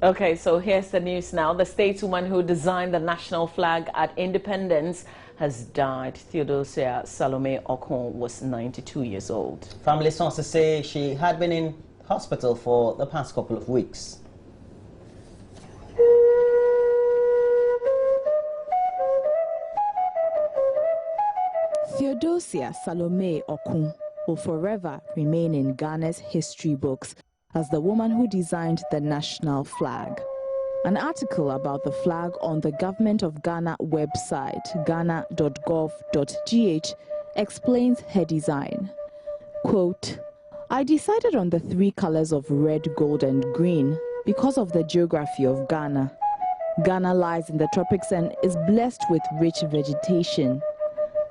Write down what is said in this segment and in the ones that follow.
Okay, so here's the news now. The stateswoman who designed the national flag at independence has died. Theodosia Salome Okon was 92 years old. Family sources say she had been in hospital for the past couple of weeks. Theodosia Salome Okon will forever remain in Ghana's history books as the woman who designed the national flag. An article about the flag on the Government of Ghana website, ghana.gov.gh, explains her design. Quote, "I decided on the three colors of red, gold, and green because of the geography of Ghana. Ghana lies in the tropics and is blessed with rich vegetation.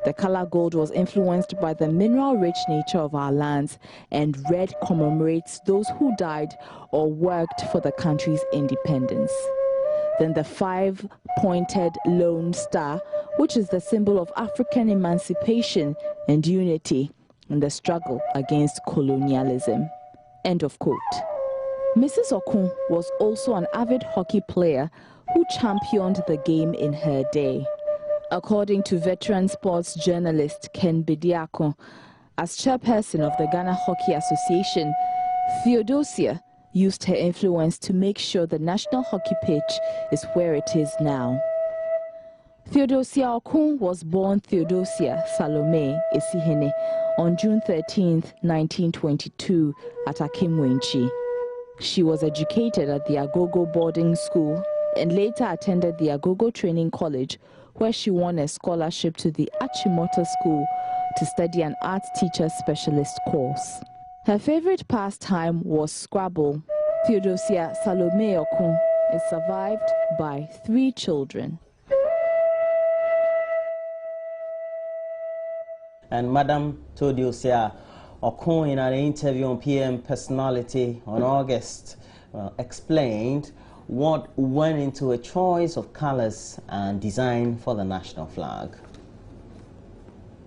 The color gold was influenced by the mineral-rich nature of our lands, and red commemorates those who died or worked for the country's independence. Then the five-pointed lone star, which is the symbol of African emancipation and unity in the struggle against colonialism." End of quote. Mrs. Okon was also an avid hockey player who championed the game in her day. According to veteran sports journalist Ken Bediako, as chairperson of the Ghana Hockey Association, Theodosia used her influence to make sure the national hockey pitch is where it is now. Theodosia Okon was born Theodosia Salome Esihene on June 13, 1922 at Akimwenchi. She was educated at the Agogo boarding school and later attended the Agogo Training College, where she won a scholarship to the Achimota School to study an art teacher specialist course. Her favorite pastime was Scrabble. Theodosia Salome Okon is survived by 3 children. And Madam Theodosia Okon, in an interview on PM Personality on August, explained what went into a choice of colors and design for the national flag.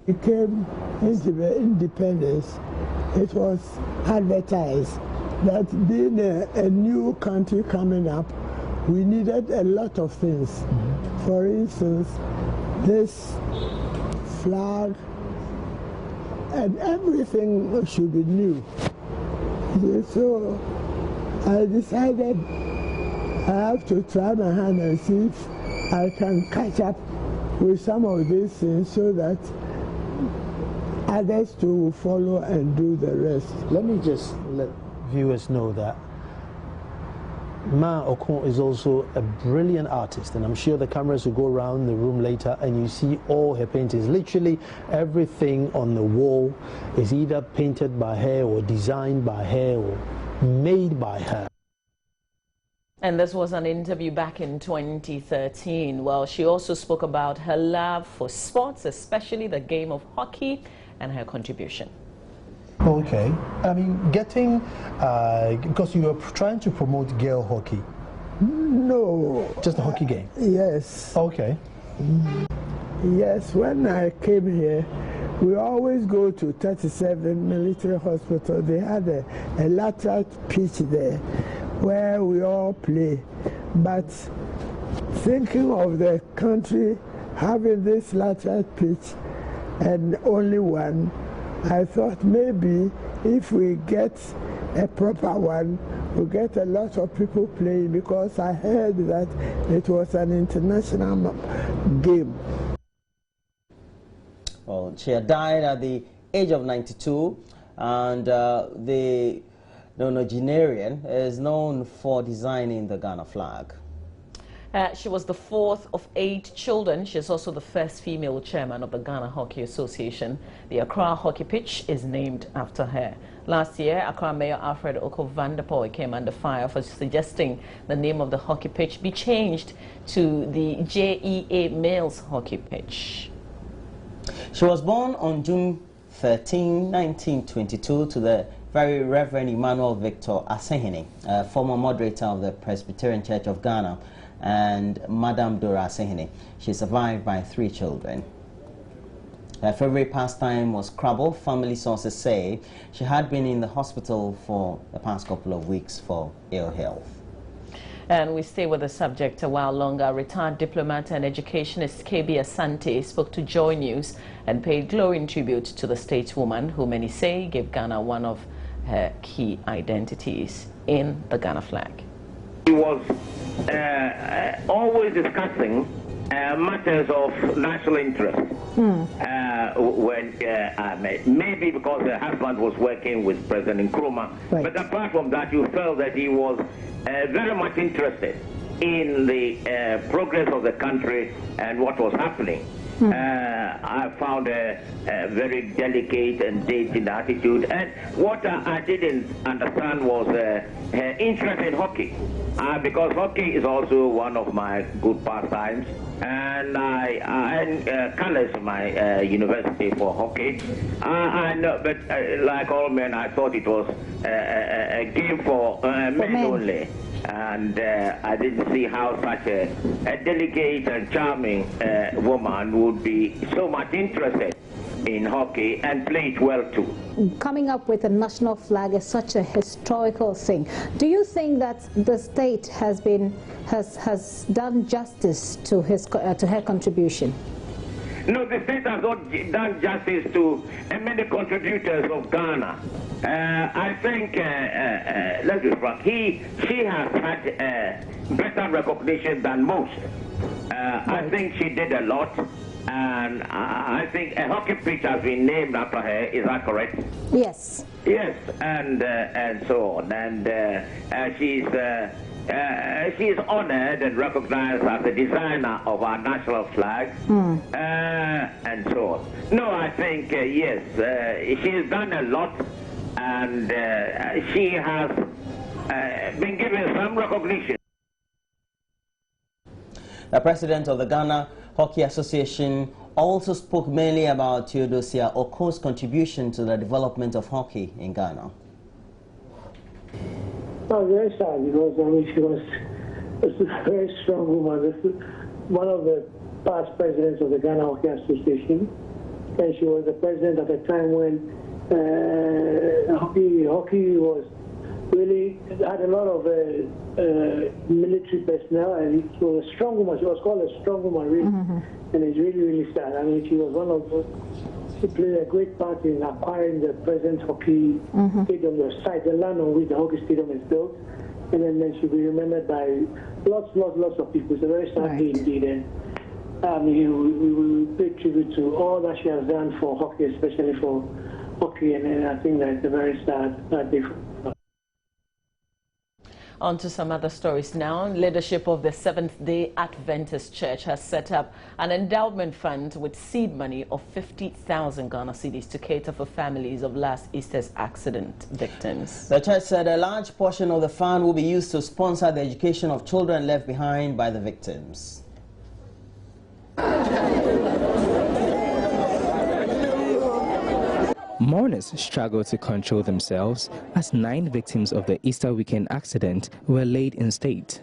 It came into the independence. It was advertised that being a new country coming up, we needed a lot of things. For instance, this flag and everything should be new. So I decided I have to try my hand and see if I can catch up with some of these things so that others too will follow and do the rest. Let me just let viewers know that Ma Okon is also a brilliant artist, and I'm sure the cameras will go around the room later and you see all her paintings. Literally everything on the wall is either painted by her or designed by her or made by her. And this was an interview back in 2013. Well, she also spoke about her love for sports, especially the game of hockey, and her contribution. Okay. I mean, getting, because you were trying to promote girl hockey. No. Just a hockey game? Yes. Okay. Yes, when I came here, we always go to 37 Military Hospital. They had a lateral pitch there where we all play. But thinking of the country having this lateral pitch and only one, I thought maybe if we get a proper one, we'll get a lot of people playing, because I heard that it was an international game. Well, she had died at the age of 92, and the nonagenarian is known for designing the Ghana flag. She was the 4th of 8 children. She is also the first female chairman of the Ghana Hockey Association. The Accra hockey pitch is named after her. Last year, Accra Mayor Alfred Oko van der Poel came under fire for suggesting the name of the hockey pitch be changed to the JEA Males Hockey Pitch. She was born on June 13, 1922 to the Very Reverend Emmanuel Victor Asehene, former moderator of the Presbyterian Church of Ghana, and Madame Dora Asehene. She is survived by 3 children. Her favorite pastime was Scrabble. Family sources say she had been in the hospital for the past couple of weeks for ill health. And we stay with the subject a while longer. Retired diplomat and educationist KB Asante spoke to Joy News and paid glowing tribute to the stateswoman who many say gave Ghana one of her key identities in the Ghana flag. He was always discussing matters of national interest. When I met, maybe because her husband was working with President Nkrumah, right. But apart from that, you felt that he was very much interested in the progress of the country and what was happening. I found a very delicate and dainty attitude, and what I didn't understand was her interest in hockey, because hockey is also one of my good pastimes, and I earned colors in my university for hockey. I know, but like all men, I thought it was a game for men only. And I didn't see how such a delicate and charming woman would be so much interested in hockey and play it well too. Coming up with a national flag is such a historical thing. Do you think that the state has done justice to her contribution? No, the state has not done justice to many contributors of Ghana. I think, let's be frank, she has had better recognition than most. I think she did a lot, and I think a hockey pitch has been named after her. Is that correct? Yes. Yes, and so on. And she's honored and recognized as the designer of our national flag, and so on. No, I think, yes, she's done a lot, and she has been given some recognition. The president of the Ghana Hockey Association also spoke mainly about Theodosia Oko's contribution to the development of hockey in Ghana. Oh, very sad, because she was a very strong woman. This is one of the past presidents of the Ghana Hockey Association, and she was the president at a time when hockey was really had a lot of military personnel, and she was a strong woman. She was called a strong woman, really, and it's really, really sad. I mean, she was one of those. She played a great part in acquiring the present hockey stadium, the site, the land on which the hockey stadium is built, and then she'll be remembered by lots of people. It's a very sad day indeed, and I mean, we pay tribute to all that she has done for hockey, especially for hockey, and I think that it's a very sad day for her. On to some other stories now. Leadership of the Seventh-day Adventist Church has set up an endowment fund with seed money of 50,000 Ghana cedis to cater for families of last Easter's accident victims. The church said a large portion of the fund will be used to sponsor the education of children left behind by the victims. Mourners struggled to control themselves as 9 victims of the Easter weekend accident were laid in state.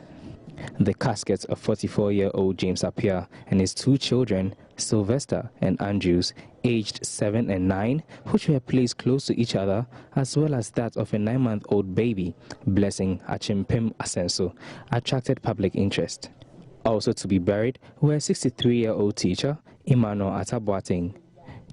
The caskets of 44-year-old James Appiah and his 2 children, Sylvester and Andrews, aged 7 and 9, which were placed close to each other, as well as that of a 9-month-old baby, Blessing Achimpem Asenso, attracted public interest. Also to be buried were a 63-year-old teacher, Emmanuel Ataboateng,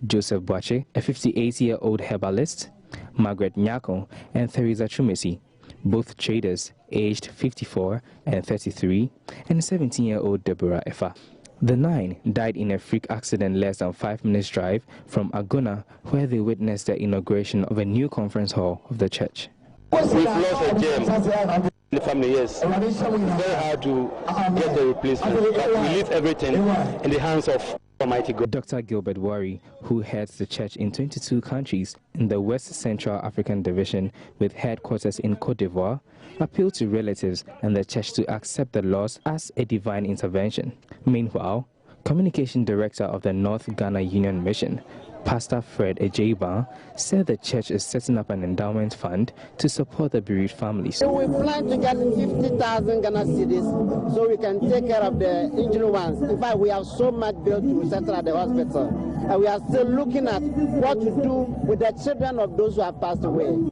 Joseph Boache, a 58-year-old herbalist, Margaret Nyako, and Theresa Chumesi, both traders aged 54 and 33, and 17-year-old Deborah Efa. The 9 died in a freak accident less than 5 minutes' drive from Agona, where they witnessed the inauguration of a new conference hall of the church. We've lost a gem in the family, yes. It's very hard to get the replacement, but we leave everything in the hands of Almighty God. Dr. Gilbert Wari, who heads the church in 22 countries in the West Central African Division with headquarters in Côte d'Ivoire, appealed to relatives and the church to accept the loss as a divine intervention. Meanwhile, Communication Director of the North Ghana Union Mission, Pastor Fred Ejeba, said the church is setting up an endowment fund to support the bereaved families. So we plan to get 50,000 Ghana cedis so we can take care of the injured ones. In fact, we have so much bill to settle at the hospital, and we are still looking at what to do with the children of those who have passed away.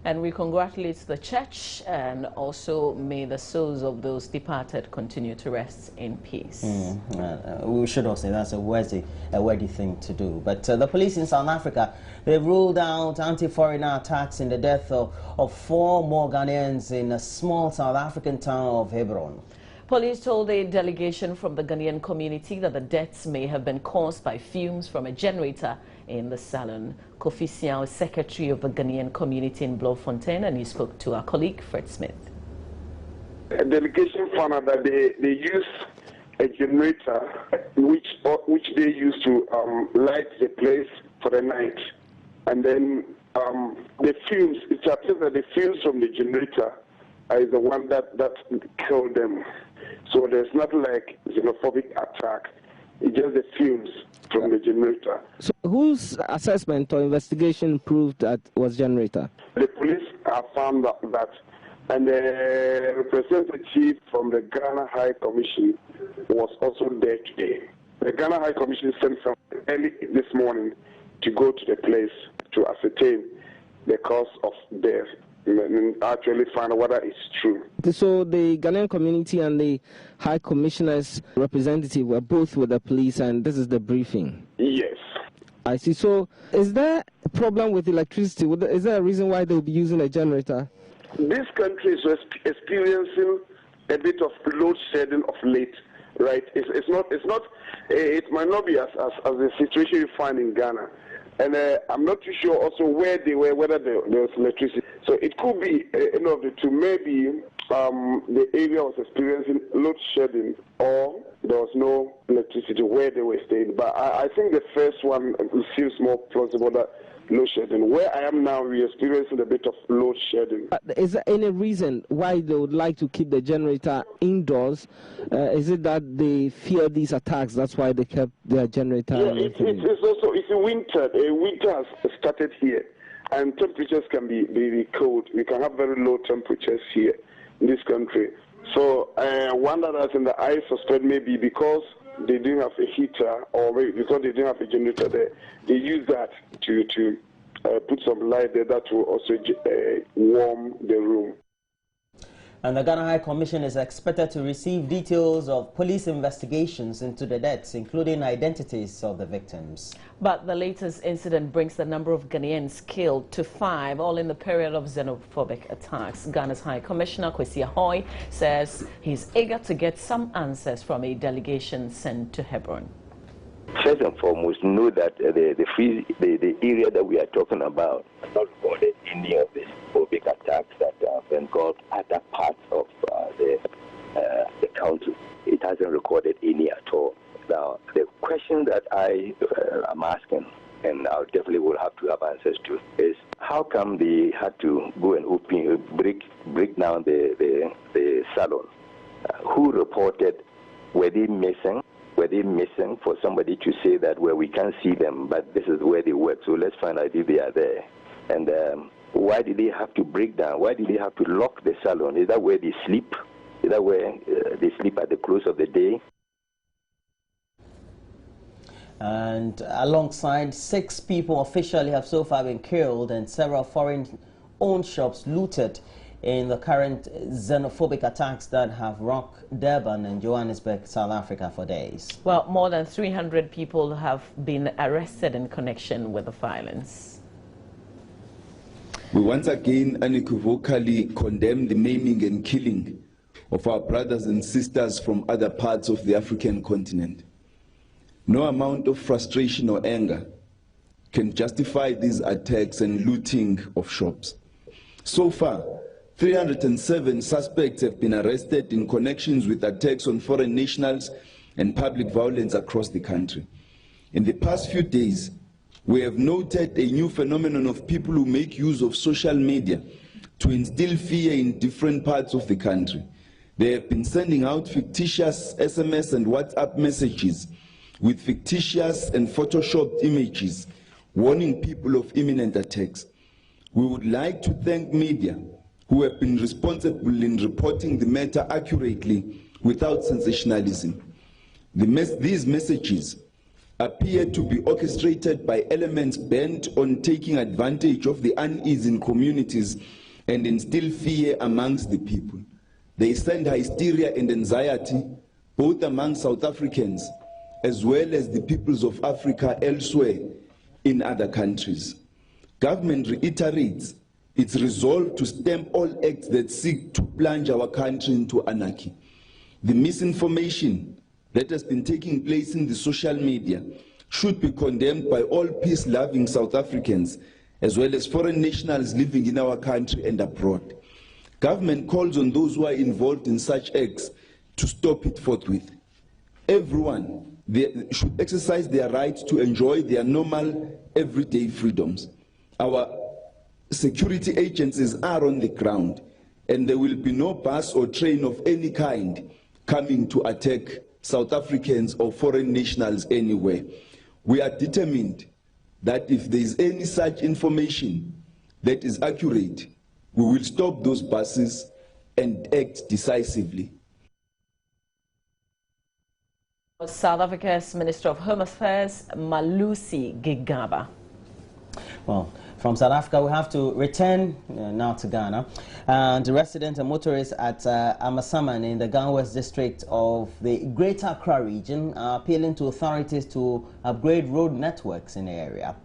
And we congratulate the church, and also may the souls of those departed continue to rest in peace. We should also say that's a worthy thing to do. But the police in South Africa, they've ruled out anti-foreigner attacks in the death of 4 more Ghanaians in a small South African town of Hebron. Police told a delegation from the Ghanaian community that the deaths may have been caused by fumes from a generator in the salon. Kofi Siao is secretary of the Ghanaian community in Bloemfontein, and he spoke to our colleague Fred Smith. A delegation found out that they use a generator which they use to light the place for the night, and then the fumes. It appears that the fumes from the generator is the one that killed them. So there's not like xenophobic attack. It's just the fumes from the generator. So whose assessment or investigation proved that was generator? The police have found that, and the representative from the Ghana High Commission was also there today. The Ghana High Commission sent someone early this morning to go to the place to ascertain the cause of death and actually find out whether it's true. So the Ghanaian community and the High Commissioner's representative were both with the police, and this is the briefing? Yes. I see. So is there a problem with electricity? Is there a reason why they'll be using a generator? This country is experiencing a bit of load shedding of late, right? It might not be as the situation you find in Ghana. And I'm not too sure also where they were, whether there was electricity. So it could be any of the two. Maybe the area was experiencing load shedding, or there was no electricity where they were staying. But I think the first one seems more plausible, that load shedding. Where I am now, we're experiencing a bit of load shedding. Is there any reason why they would like to keep the generator indoors? Is it that they fear these attacks? That's why they kept their generator? Yeah, it's also, it's winter. Winter has started here, and temperatures can be cold. We can have very low temperatures here in this country. So one that I suspect maybe because they didn't have a heater, or maybe because they didn't have a generator there, they use that to put some light there that will also warm the room. And the Ghana High Commission is expected to receive details of police investigations into the deaths, including identities of the victims. But the latest incident brings the number of Ghanaians killed to 5, all in the period of xenophobic attacks. Ghana's High Commissioner Kwesi Ahoy says he's eager to get some answers from a delegation sent to Hebron. First and foremost, know that the area that we are talking about has not recorded any of the phobic attacks that have engulfed other parts of the country. It hasn't recorded any at all. Now, the question that I am asking, and I definitely will have to have answers to, is how come they had to go and break down the salon? Who reported? Were they missing? Were they missing for somebody to say that, well, we can't see them, but this is where they work, so let's find out if they are there? And why did they have to break down? Why did they have to lock the salon? Is that where they sleep? Is that where they sleep at the close of the day? And alongside 6 people officially have so far been killed and several foreign-owned shops looted in the current xenophobic attacks that have rocked Durban and Johannesburg, South Africa for days. Well, more than 300 people have been arrested in connection with the violence. We once again unequivocally condemn the maiming and killing of our brothers and sisters from other parts of the African continent. No amount of frustration or anger can justify these attacks and looting of shops. So far, 307 suspects have been arrested in connections with attacks on foreign nationals and public violence across the country. In the past few days, we have noted a new phenomenon of people who make use of social media to instill fear in different parts of the country. They have been sending out fictitious SMS and WhatsApp messages with fictitious and photoshopped images, warning people of imminent attacks. We would like to thank media who have been responsible in reporting the matter accurately without sensationalism. These messages appear to be orchestrated by elements bent on taking advantage of the unease in communities and instill fear amongst the people. They send hysteria and anxiety both among South Africans as well as the peoples of Africa elsewhere in other countries. Government reiterates its resolve to stamp all acts that seek to plunge our country into anarchy. The misinformation that has been taking place in the social media should be condemned by all peace-loving South Africans as well as foreign nationals living in our country and abroad. Government calls on those who are involved in such acts to stop it forthwith. Everyone should exercise their right to enjoy their normal, everyday freedoms. Our security agencies are on the ground, and there will be no bus or train of any kind coming to attack South Africans or foreign nationals anywhere. We are determined that if there is any such information that is accurate, we will stop those buses and act decisively. South Africa's Minister of Home Affairs, Malusi Gigaba. Well, from South Africa, we have to return now to Ghana. And residents and motorists at Amasaman in the Ghana West district of the Greater Accra region are appealing to authorities to upgrade road networks in the area.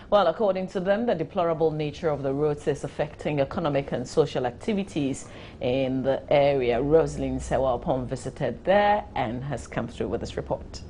Well, according to them, the deplorable nature of the roads is affecting economic and social activities in the area. Rosalind Sewapon visited there and has come through with this report.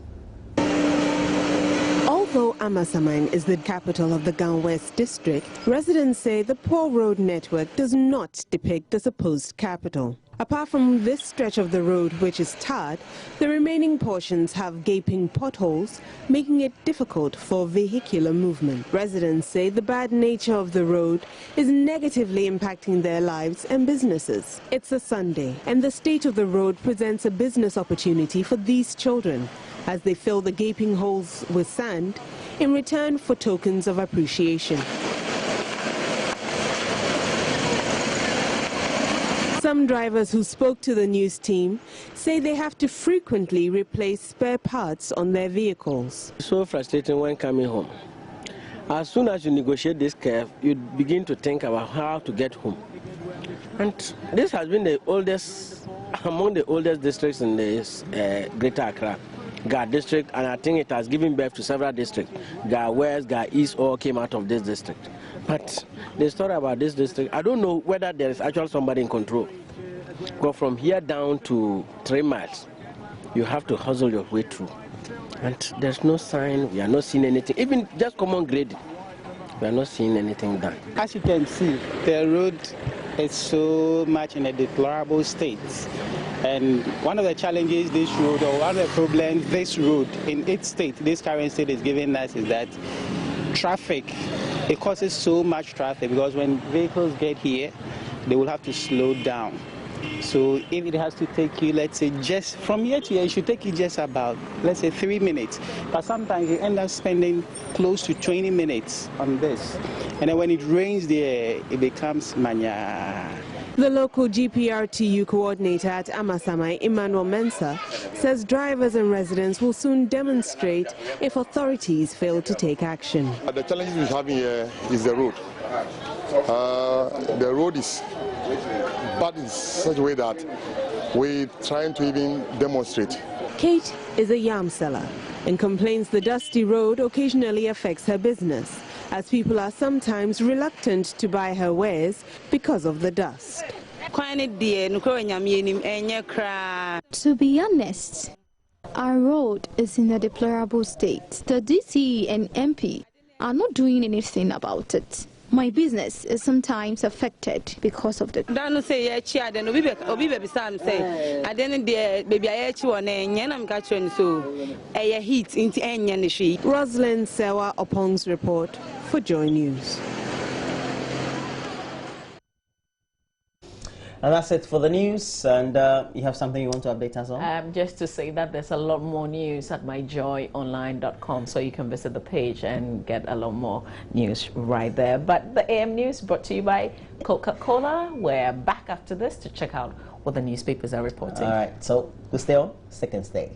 Although Amasaman is the capital of the Ghana West district, residents say the poor road network does not depict the supposed capital. Apart from this stretch of the road, which is tarred, the remaining portions have gaping potholes, making it difficult for vehicular movement. Residents say the bad nature of the road is negatively impacting their lives and businesses. It's a Sunday, and the state of the road presents a business opportunity for these children, as they fill the gaping holes with sand in return for tokens of appreciation. Some drivers who spoke to the news team say they have to frequently replace spare parts on their vehicles. It's so frustrating when coming home. As soon as you negotiate this curve, you begin to think about how to get home. And this has been the oldest, among the oldest districts in this Greater Accra. Ga district, and I think it has given birth to several districts. Ga West, Ga East all came out of this district. But the story about this district, I don't know whether there is actually somebody in control. Go from here down to 3 miles, you have to hustle your way through. And there's no sign, we are not seeing anything, even just common grading, we are not seeing anything done. As you can see, the road is so much in a deplorable state. And one of the challenges this road, or one of the problems this road in its state, this current state is giving us, is that traffic, it causes so much traffic because when vehicles get here, they will have to slow down. So if it has to take you, let's say, just from here to here, it should take you just about, let's say, 3 minutes. But sometimes you end up spending close to 20 minutes on this. And then when it rains there, it becomes mania. The local GPRTU coordinator at Amasamai, Emmanuel Mensah, says drivers and residents will soon demonstrate if authorities fail to take action. The challenge we're having here is the road. The road is bad in such a way that we're trying to even demonstrate. Kate is a yam seller and complains the dusty road occasionally affects her business, as people are sometimes reluctant to buy her wares because of the dust. To be honest, our road is in a deplorable state. The DCE and MP are not doing anything about it. My business is sometimes affected because of the... Rosalind Sewa Opong's report for Joy News. And that's it for the news. And you have something you want to update us on? Just to say that there's a lot more news at myjoyonline.com, so you can visit the page and get a lot more news right there. But the AM News brought to you by Coca-Cola. We're back after this to check out what the newspapers are reporting. All right, so to stay on, stick and stay.